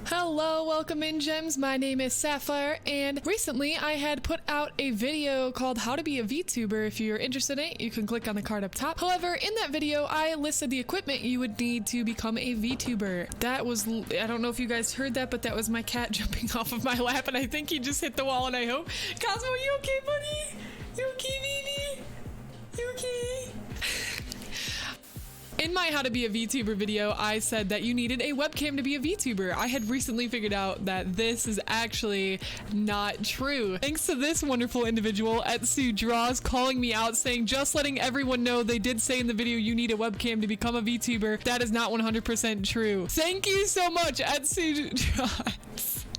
Hello, welcome in gems. My name is Syafire, and recently I had put out a video called How to Be a VTuber. If you're interested in it, you can click on the card up top. However, in that video, I listed the equipment you would need to become a VTuber. That was, I don't know if you guys heard that, but that was my cat jumping off of my lap, and I think he just hit the wall, and I hope. 𝐂𝐲𝐿, you okay, buddy? You okay, baby? You okay? In my How to Be a VTuber video, I said that you needed a webcam to be a VTuber. I had recently figured out that this is actually not true. Thanks to this wonderful individual, 𝐒𝐞𝐧𝐝 calling me out saying, just letting everyone know they did say in the video you need a webcam to become a VTuber. That is not 100% true. Thank you so much, 𝐒𝐞𝐧𝐝.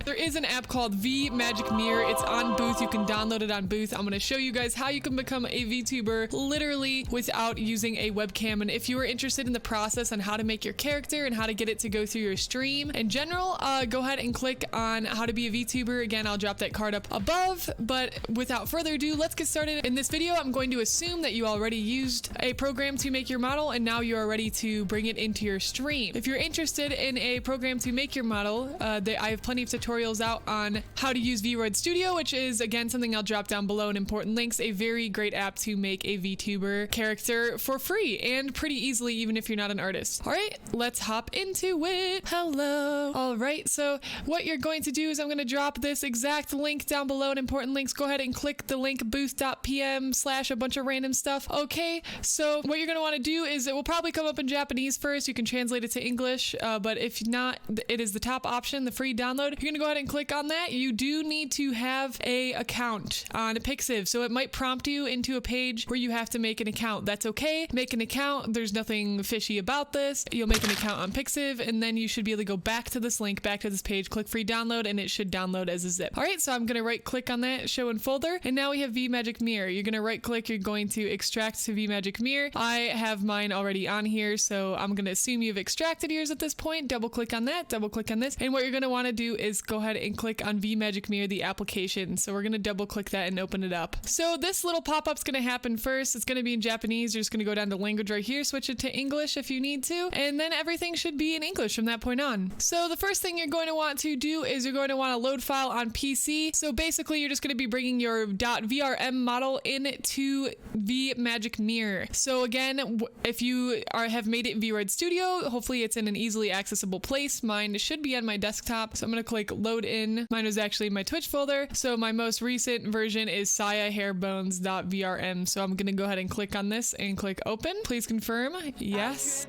There is an app called VMagicMirror. It's on Booth. You can download it on Booth. I'm going to show you guys how you can become a VTuber literally without using a webcam. And if you are interested in the process on how to make your character and how to get it to go through your stream in general, go ahead and click on How to Be a VTuber. Again, I'll drop that card up above. But without further ado, let's get started. In this video, I'm going to assume that you already used a program to make your model and now you are ready to bring it into your stream. If you're interested in a program to make your model, I have plenty of tutorials out on how to use VRoid Studio, which is again something I'll drop down below in important links. A very great app to make a VTuber character for free and pretty easily, even if you're not an artist. All right, let's hop into it. Hello. All right, so what you're going to do is I'm going to drop this exact link down below in important links. Go ahead and click the link booth.pm/ a bunch of random stuff. Okay, so what you're going to want to do is it will probably come up in Japanese first. You can translate it to English, but if not, it is the top option, the free download. You're going to go ahead and click on that. You do need to have a account on Pixiv, so it might prompt you into a page where you have to make an account. That's okay. Make an account. There's nothing fishy about this. You'll make an account on Pixiv, and then you should be able to go back to this link, back to this page, click free download, and it should download as a zip. All right, so I'm going to right click on that, show in folder, and now we have VMagicMirror. You're going to right click, you're going to extract to VMagicMirror. I have mine already on here, so I'm going to assume you've extracted yours at this point. Double click on that, double click on this, and what you're going to want to do is go ahead and click on VMagicMirror, the application. So we're going to double click that and open it up. So this little pop-up's going to happen first. It's going to be in Japanese. You're just going to go down to language right here, switch it to English if you need to, and then everything should be in English from that point on. So the first thing you're going to want to do is you're going to want to load file on PC. So basically you're just going to be bringing your .vrm model into VMagicMirror. So again, if you have made it in VRoid Studio, hopefully it's in an easily accessible place. Mine should be on my desktop. So I'm going to click load in. Mine was actually in my Twitch folder. So my most recent version is SiaHairbones.vrm. So I'm going to go ahead and click on this and click open. Please confirm. Yes.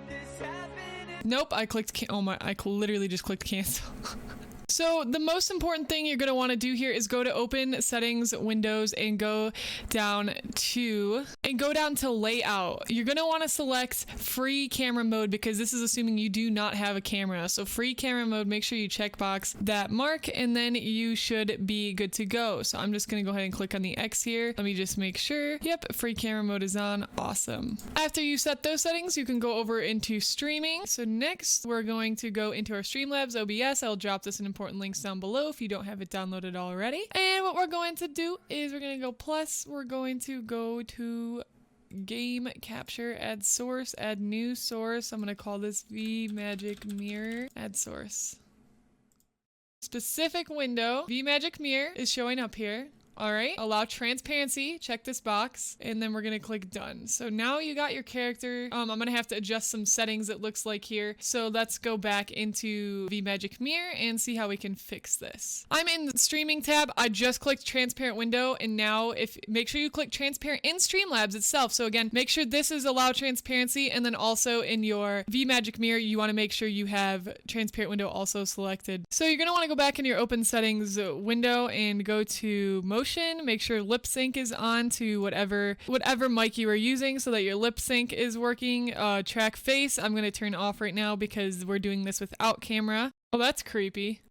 Nope, I clicked, I literally just clicked cancel. So the most important thing you're going to want to do here is go to open settings, windows, and go down to layout. You're going to want to select free camera mode because this is assuming you do not have a camera. So free camera mode, make sure you checkbox that mark and then you should be good to go. So I'm just going to go ahead and click on the X here. Let me just make sure. Yep, free camera mode is on. Awesome. After you set those settings, you can go over into streaming. So next we're going to go into our StreamLabs OBS. I'll drop this in important links down below if you don't have it downloaded already. And what we're going to do is we're going to go plus, we're going to go to game capture, add source, add new source. I'm going to call this VMagicMirror, add source. Specific window, VMagicMirror is showing up here. All right, allow transparency, check this box, and then we're gonna click done. So now you got your character. I'm gonna have to adjust some settings it looks like here. So let's go back into VMagicMirror and see how we can fix this. I'm in the streaming tab. I just clicked transparent window, and now make sure you click transparent in StreamLabs itself. So again, make sure this is allow transparency, and then also in your VMagicMirror, you wanna make sure you have transparent window also selected. So you're gonna wanna go back in your open settings window and go to motion. Make sure lip sync is on to whatever mic you are using so that your lip sync is working. Track face, I'm going to turn off right now because we're doing this without camera. Oh, that's creepy.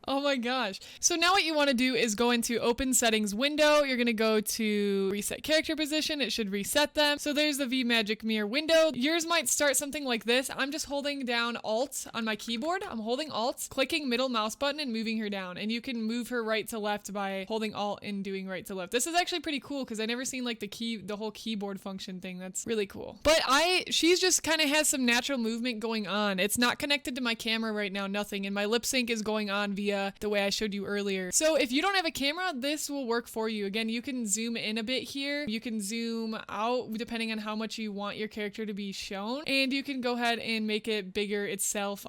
Oh my gosh. So now what you want to do is go into open settings window. You're going to go to reset character position. It should reset them. So there's the VMagicMirror window. Yours might start something like this. I'm just holding down Alt on my keyboard. I'm holding Alt, clicking middle mouse button and moving her down. And you can move her right to left by holding Alt and doing right to left. This is actually pretty cool because I never seen like the whole keyboard function thing. That's really cool. But she's just kind of has some natural movement going on. It's not connected to my camera right now, nothing. And my lip sync is going on via the way I showed you earlier. So if you don't have a camera, this will work for you. Again, you can zoom in a bit here. You can zoom out depending on how much you want your character to be shown. And you can go ahead and make it bigger itself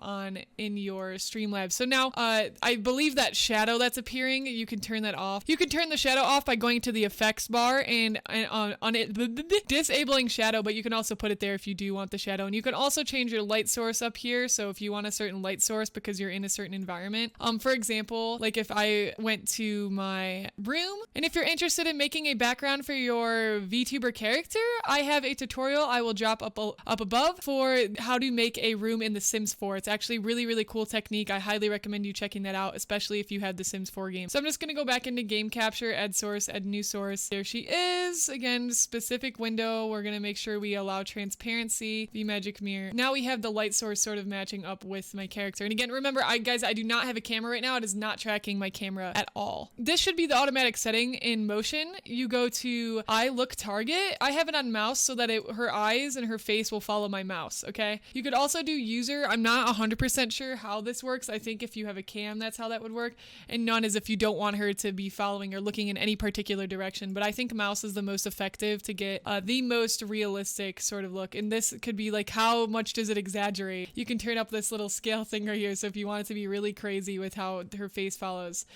in your StreamLabs. So now I believe that shadow that's appearing, you can turn that off. You can turn the shadow off by going to the effects bar and on it disabling shadow, but you can also put it there if you do want the shadow. And you can also change your light source up here. So if you want a certain light source because you're in a certain environment, for example, like if I went to my room, and if you're interested in making a background for your VTuber character, I have a tutorial I will drop up above for how to make a room in The Sims 4. It's actually really, really cool technique. I highly recommend you checking that out, especially if you have The Sims 4 game. So I'm just going to go back into game capture, add source, add new source. There she is. Again, specific window. We're going to make sure we allow transparency, VMagicMirror. Now we have the light source sort of matching up with my character. And again, remember, guys, I do not have a camera right now. It is not tracking my camera at all. This should be the automatic setting in motion. You go to eye look target. I have it on mouse so that her eyes and her face will follow my mouse, okay? You could also do user. I'm not 100% sure how this works. I think if you have a cam, that's how that would work. And none is if you don't want her to be following or looking in any particular direction. But I think mouse is the most effective to get the most realistic sort of look. And this could be like, how much does it exaggerate? You can turn up this little scale thing right here. So if you want it to be really crazy with how her face follows,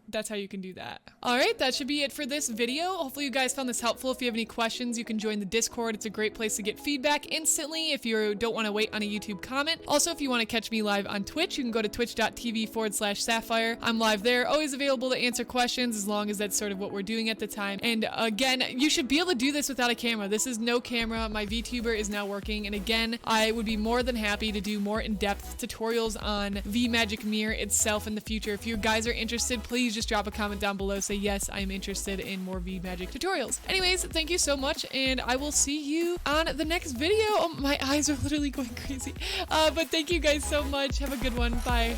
that's how you can do that. All right, that should be it for this video. Hopefully you guys found this helpful. If you have any questions, you can join the Discord. It's a great place to get feedback instantly if you don't want to wait on a YouTube comment. Also, if you want to catch me live on Twitch, you can go to twitch.tv/Syafire. I'm live there, always available to answer questions as long as that's sort of what we're doing at the time. And again, you should be able to do this without a camera. This is no camera. My VTuber is now working. And again, I would be more than happy to do more in-depth tutorials on VMagicMirror itself in the future. If you guys are interested, please just drop a comment down below. Say, yes, I am interested in more VMagic tutorials. Anyways, thank you so much, and I will see you on the next video. Oh, my eyes are literally going crazy. But thank you guys so much. Have a good one. Bye.